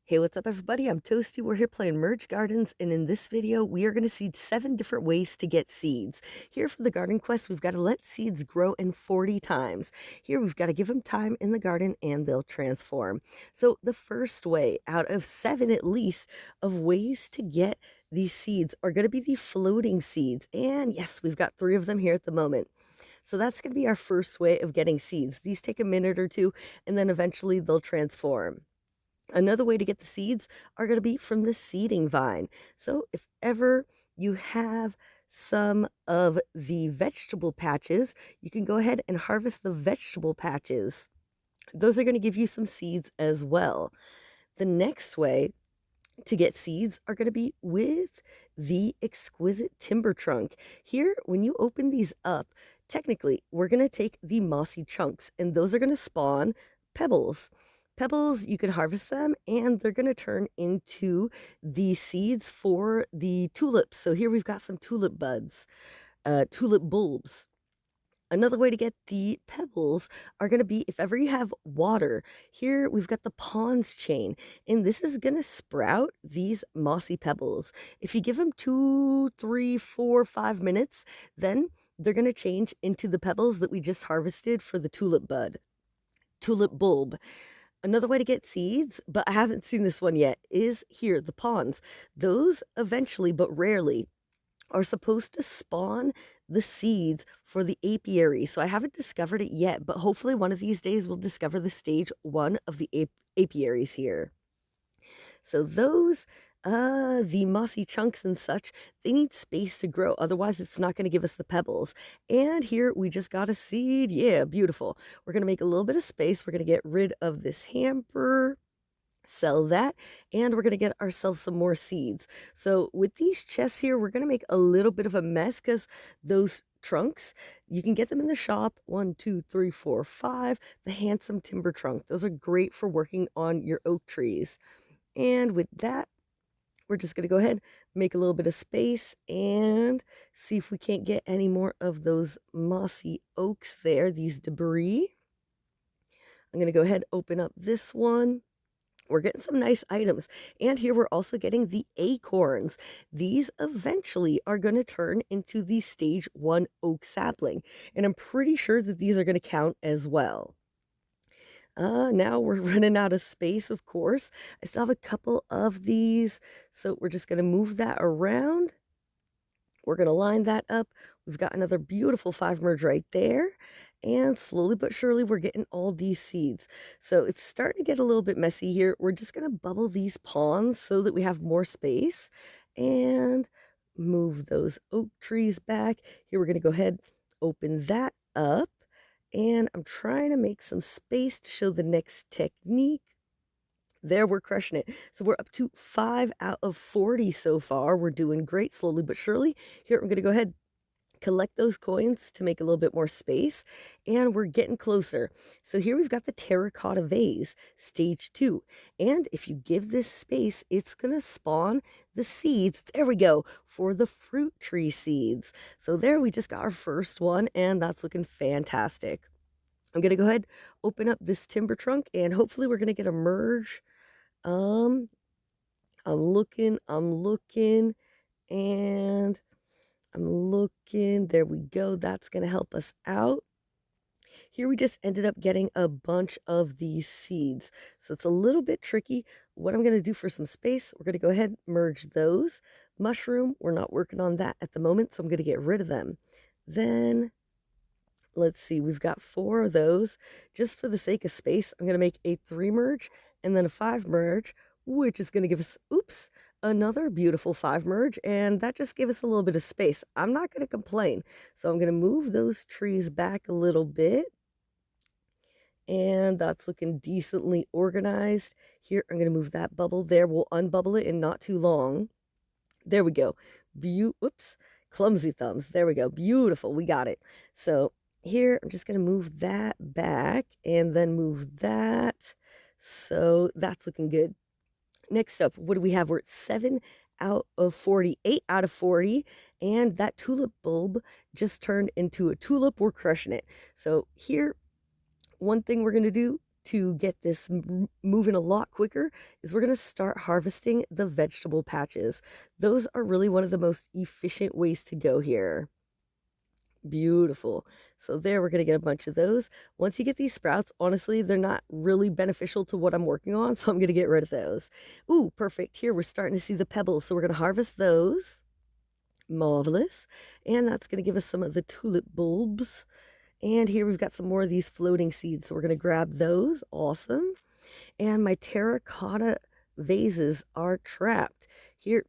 Hey, what's up everybody? I'm Toasty. We're here playing Merge Gardens, and in this video, we are going to see 7 different ways to get seeds. Here for the garden quest, we've got to let seeds grow in 40 times. Here we've got to give them time in the garden and they'll transform. So the first way out of 7 at least of ways to get these seeds are going to be the floating seeds. And yes, we've got 3 of them here at the moment. So that's going to be our first way of getting seeds. These take a minute or two, and then eventually they'll transform. Another way to get the seeds are going to be from the seeding vine. So if ever you have some of the vegetable patches, you can go ahead and harvest the vegetable patches. Those are going to give you some seeds as well. The next way to get seeds are going to be with the exquisite timber trunk. Here, when you open these up, technically, we're going to take the mossy chunks, and those are going to spawn pebbles. Pebbles, you can harvest them, and they're going to turn into the seeds for the tulips. So here we've got some tulip buds, tulip bulbs. Another way to get the pebbles are going to be if ever you have water. Here we've got the ponds chain, and this is going to sprout these mossy pebbles. If you give them 2, 3, 4, 5 minutes, then they're going to change into the pebbles that we just harvested for the tulip bulb. Another way to get seeds, but I haven't seen this one yet, is here, the ponds. Those eventually, but rarely, are supposed to spawn the seeds for the apiary. So I haven't discovered it yet, but hopefully one of these days we'll discover the stage 1 of the apiaries here. So those, the mossy chunks and such, they need space to grow. Otherwise, it's not going to give us the pebbles. And here we just got a seed. Yeah, beautiful. We're going to make a little bit of space. We're going to get rid of this hamper, sell that, and we're going to get ourselves some more seeds. So with these chests here, we're going to make a little bit of a mess because those trunks, you can get them in the shop. 1, 2, 3, 4, 5. The handsome timber trunk, those are great for working on your oak trees. And with that, we're just going to go ahead, make a little bit of space, and see if we can't get any more of those mossy oaks there, these debris. I'm going to go ahead, open up this one. We're getting some nice items. And here we're also getting the acorns. These eventually are going to turn into the stage 1 oak sapling. And I'm pretty sure that these are going to count as well. Now we're running out of space, of course. I still have a couple of these, so we're just going to move that around. We're going to line that up. We've got another beautiful 5 merge right there. And slowly but surely, we're getting all these seeds. So it's starting to get a little bit messy here. We're just going to bubble these ponds so that we have more space. And move those oak trees back. Here we're going to go ahead, open that up. And I'm trying to make some space to show the next technique. There, we're crushing it. So we're up to 5 out of 40 so far. We're doing great, slowly but surely. Here, I'm going to go ahead, collect those coins to make a little bit more space, and we're getting closer. So here we've got the terracotta vase, stage 2. And if you give this space, it's going to spawn the seeds. There we go, for the fruit tree seeds. So there, we just got our first one, and that's looking fantastic. I'm going to go ahead, open up this timber trunk, and hopefully we're going to get a merge. I'm looking, and I'm looking. There we go. That's going to help us out. Here we just ended up getting a bunch of these seeds. So it's a little bit tricky. What I'm going to do for some space, we're going to go ahead and merge those. Mushroom, we're not working on that at the moment, so I'm going to get rid of them. Then, let's see, we've got 4 of those. Just for the sake of space, I'm going to make a 3 merge and then a 5 merge, which is going to give us, another beautiful 5 merge, and that just gave us a little bit of space. I'm not going to complain. So I'm going to move those trees back a little bit, and that's looking decently organized. Here, I'm going to move that bubble there. We'll unbubble it in not too long. There we go. Clumsy thumbs. There we go. Beautiful. We got it. So here, I'm just going to move that back and then move that. So that's looking good. Next up, what do we have? We're at 7 out of 40, 8 out of 40, and that tulip bulb just turned into a tulip. We're crushing it. So here, one thing we're going to do to get this moving a lot quicker is we're going to start harvesting the vegetable patches. Those are really one of the most efficient ways to go here. Beautiful. So there, we're going to get a bunch of those. Once you get these sprouts, honestly, they're not really beneficial to what I'm working on, so I'm going to get rid of those. Ooh, perfect. Here, we're starting to see the pebbles, so we're going to harvest those. Marvelous. And that's going to give us some of the tulip bulbs. And here we've got some more of these floating seeds, so we're going to grab those. Awesome. And my terracotta vases are trapped. Here,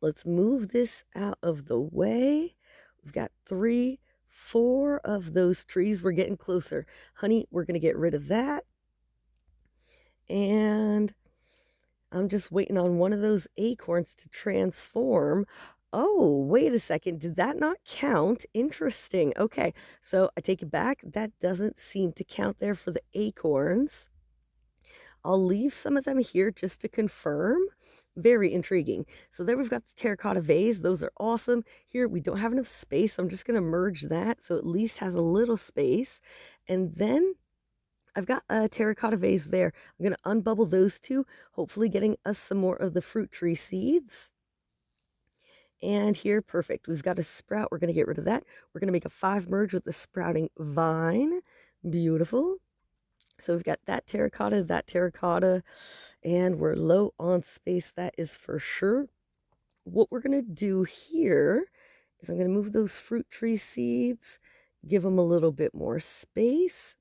let's move this out of the way. We've got 3, 4 of those trees. We're getting closer. Honey, we're going to get rid of that. And I'm just waiting on one of those acorns to transform. Oh, wait a second. Did that not count? Interesting. Okay, so I take it back. That doesn't seem to count there for the acorns. I'll leave some of them here just to confirm. Very intriguing. So there we've got the terracotta vase. Those are awesome. Here we don't have enough space. I'm just going to merge that so at least has a little space. And then I've got a terracotta vase there. I'm going to unbubble those two, hopefully getting us some more of the fruit tree seeds. And here, perfect. We've got a sprout. We're going to get rid of that. We're going to make a 5 merge with the sprouting vine. Beautiful. So we've got that terracotta, and we're low on space, that is for sure. What we're going to do here is I'm going to move those fruit tree seeds, give them a little bit more space.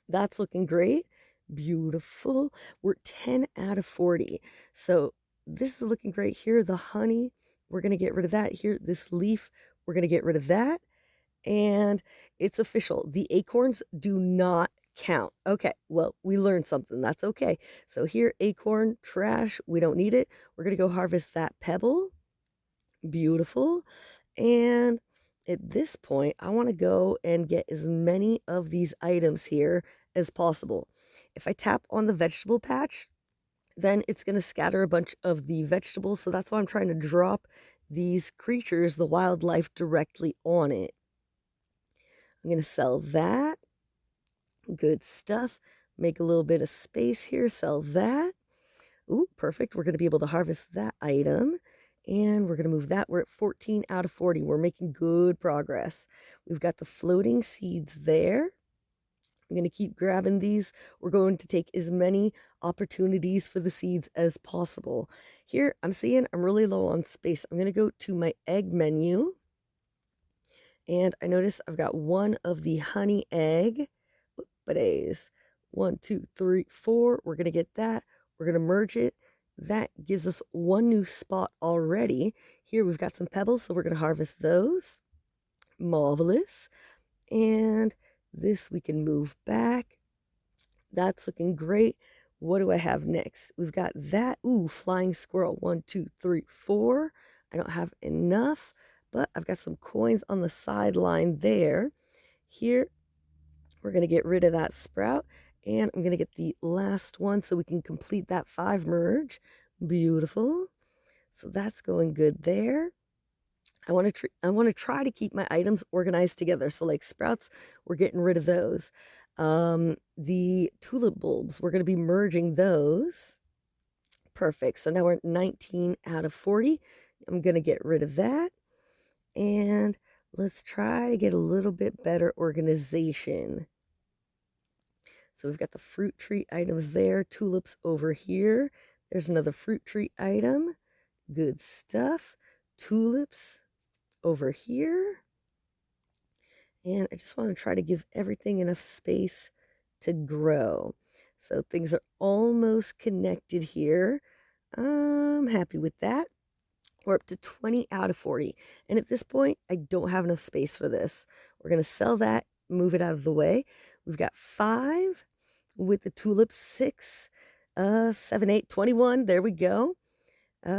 That's looking great. Beautiful. We're 10 out of 40. So this is looking great here. The honey, we're going to get rid of that here. This leaf, we're going to get rid of that. And it's official. The acorns do not count. Okay, well, we learned something. That's okay. So here, acorn, trash, we don't need it. We're going to go harvest that pebble. Beautiful. And at this point, I want to go and get as many of these items here as possible. If I tap on the vegetable patch, then it's going to scatter a bunch of the vegetables. So that's why I'm trying to drop these creatures, the wildlife, directly on it. I'm going to sell that. Good stuff. Make a little bit of space here. Sell that. Ooh, perfect. We're going to be able to harvest that item. And we're going to move that. We're at 14 out of 40. We're making good progress. We've got the floating seeds there. I'm going to keep grabbing these. We're going to take as many opportunities for the seeds as possible. Here, I'm seeing I'm really low on space. I'm going to go to my egg menu. And I notice I've got one of the honey egg. But 1, 2, 3, 4. We're going to get that. We're going to merge it. That gives us one new spot already. Here we've got some pebbles, so we're going to harvest those. Marvelous. And this we can move back. That's looking great. What do I have next? We've got that. Ooh, flying squirrel. 1, 2, 3, 4. I don't have enough, but I've got some coins on the sideline there. Here, we're going to get rid of that sprout, and I'm going to get the last one so we can complete that 5 merge. Beautiful. So that's going good there. I want to try to keep my items organized together. So like sprouts, we're getting rid of those. The tulip bulbs, we're going to be merging those. Perfect. So now we're at 19 out of 40. I'm going to get rid of that. And let's try to get a little bit better organization. So we've got the fruit tree items there, tulips over here. There's another fruit tree item. Good stuff. Tulips over here. And I just want to try to give everything enough space to grow. So things are almost connected here. I'm happy with that. We're up to 20 out of 40. And at this point, I don't have enough space for this. We're going to sell that, move it out of the way. We've got 5 with the tulips, 6, 7, 8, 21. There we go.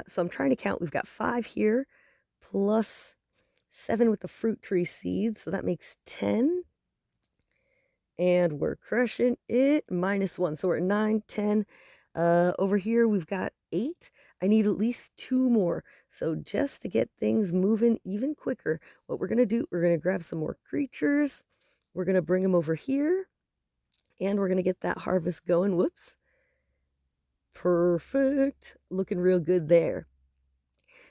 So I'm trying to count. We've got 5 here, plus 7 with the fruit tree seeds. So that makes 10. And we're crushing it. -1. So we're at 9, 10. Over here, we've got 8. I need at least 2 more. So just to get things moving even quicker, what we're going to do, we're going to grab some more creatures. We're going to bring them over here. And we're going to get that harvest going. Whoops. Perfect. Looking real good there.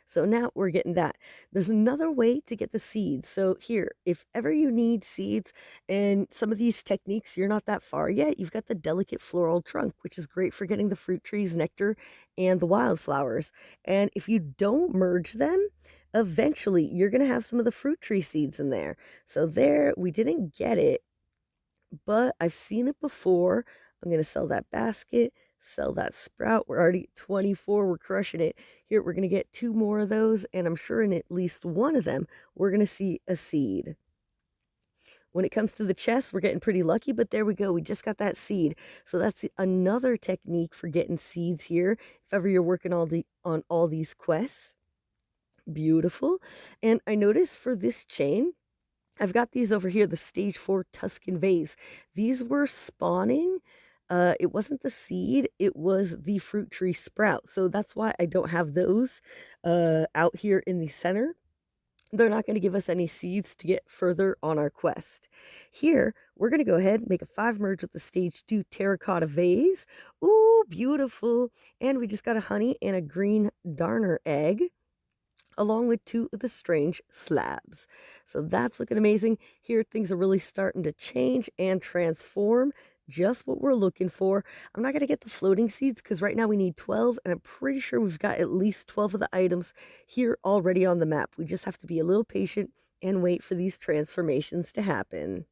So now we're getting that. There's another way to get the seeds. So here, if ever you need seeds and some of these techniques, you're not that far yet, you've got the delicate floral trunk, which is great for getting the fruit trees, nectar, and the wildflowers. And if you don't merge them, eventually you're going to have some of the fruit tree seeds in there. So there, we didn't get it, but I've seen it before. I'm going to sell that basket, sell that sprout. We're already at 24. We're crushing it. Here, we're going to get 2 more of those, and I'm sure in at least one of them, we're going to see a seed. When it comes to the chest, we're getting pretty lucky, but there we go. We just got that seed. So that's another technique for getting seeds here. If ever you're working on all these quests. Beautiful. And I noticed for this chain, I've got these over here, the stage 4 Tuscan vase. These were spawning. It wasn't the seed, it was the fruit tree sprout. So that's why I don't have those out here in the center. They're not going to give us any seeds to get further on our quest. Here, we're going to go ahead and make a 5 merge with the stage 2 terracotta vase. Ooh, beautiful. And we just got a honey and a green darner egg, along with 2 of the strange slabs. So that's looking amazing. Here, things are really starting to change and transform. Just what we're looking for. I'm not going to get the floating seeds because right now we need 12, and I'm pretty sure we've got at least 12 of the items here already on the map. We just have to be a little patient and wait for these transformations to happen.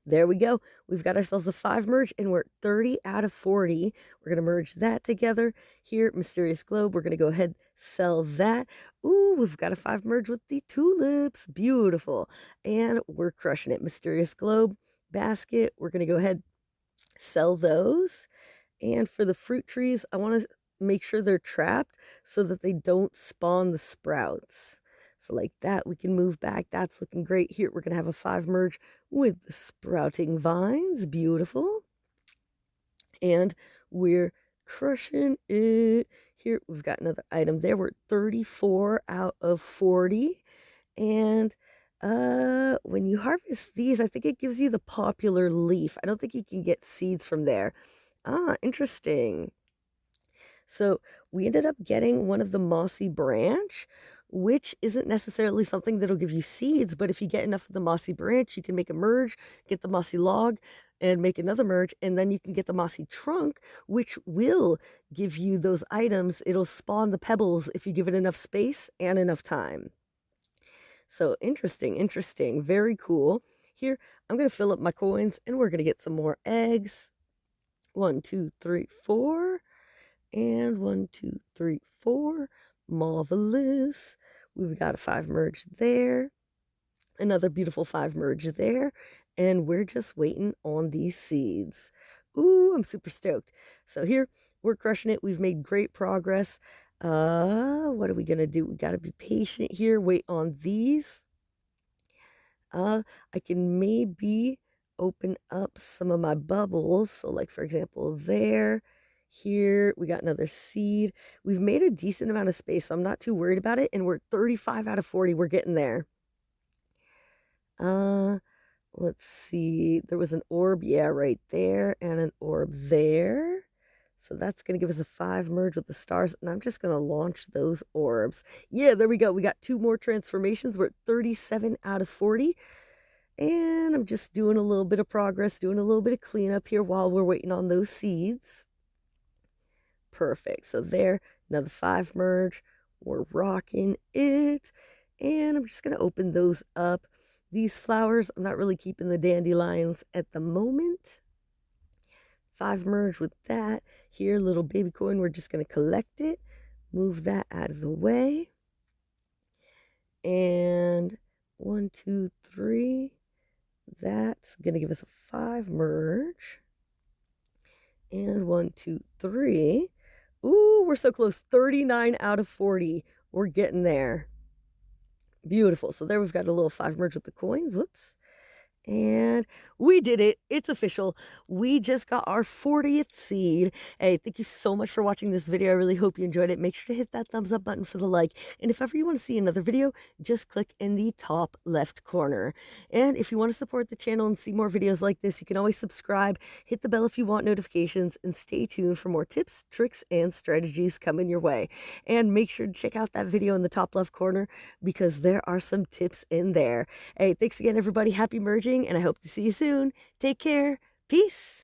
There we go. We've got ourselves a 5 merge, and we're at 30 out of 40. We're going to merge that together. Here, Mysterious Globe, we're going to go ahead, sell that. Ooh, we've got a 5 merge with the tulips. Beautiful. And we're crushing it. Mysterious Globe, basket, we're going to go ahead, sell those. And for the fruit trees, I want to make sure they're trapped so that they don't spawn the sprouts. So like that, we can move back. That's looking great. Here, we're going to have a 5 merge with the sprouting vines. Beautiful. And we're crushing it. Here, we've got another item there. We're 34 out of 40. And when you harvest these, I think it gives you the popular leaf. I don't think you can get seeds from there. Ah, interesting. So we ended up getting one of the mossy branch, which isn't necessarily something that'll give you seeds, but if you get enough of the mossy branch, you can make a merge, get the mossy log, and make another merge, and then you can get the mossy trunk, which will give you those items. It'll spawn the pebbles if you give it enough space and enough time. So interesting, interesting, very cool. Here, I'm going to fill up my coins, and we're going to get some more eggs. 1, 2, 3, 4. And 1, 2, 3, 4. Marvelous. We've got a 5 merge there. Another beautiful 5 merge there. And we're just waiting on these seeds. Ooh, I'm super stoked. So here, we're crushing it. We've made great progress. What are we going to do? We got to be patient here. Wait on these. I can maybe open up some of my bubbles. So like, for example, there. Here, we got another seed. We've made a decent amount of space, so I'm not too worried about it. And we're 35 out of 40. We're getting there. Let's see. There was an orb, yeah, right there, and an orb there. So that's going to give us a 5 merge with the stars, and I'm just going to launch those orbs. Yeah, there we go. We got 2 more transformations. We're at 37 out of 40. And I'm just doing a little bit of progress, doing a little bit of cleanup here while we're waiting on those seeds. Perfect. So there, another 5 merge. We're rocking it. And I'm just going to open those up. These flowers, I'm not really keeping the dandelions at the moment. 5 merge with that. Here, little baby coin, we're just going to collect it. Move that out of the way. And 1, 2, 3. That's going to give us a 5 merge. And 1, 2, 3. Ooh, we're so close. 39 out of 40. We're getting there. Beautiful. So there we've got a little 5 merge with the coins. Whoops. And we did it. It's official. We just got our 40th seed. Hey, thank you so much for watching this video. I really hope you enjoyed it. Make sure to hit that thumbs up button for the like. And if ever you want to see another video, just click in the top left corner. And if you want to support the channel and see more videos like this, you can always subscribe, hit the bell if you want notifications, and stay tuned for more tips, tricks, and strategies coming your way. And make sure to check out that video in the top left corner because there are some tips in there. Hey, thanks again, everybody. Happy merging, and I hope to see you soon. Take care. Peace.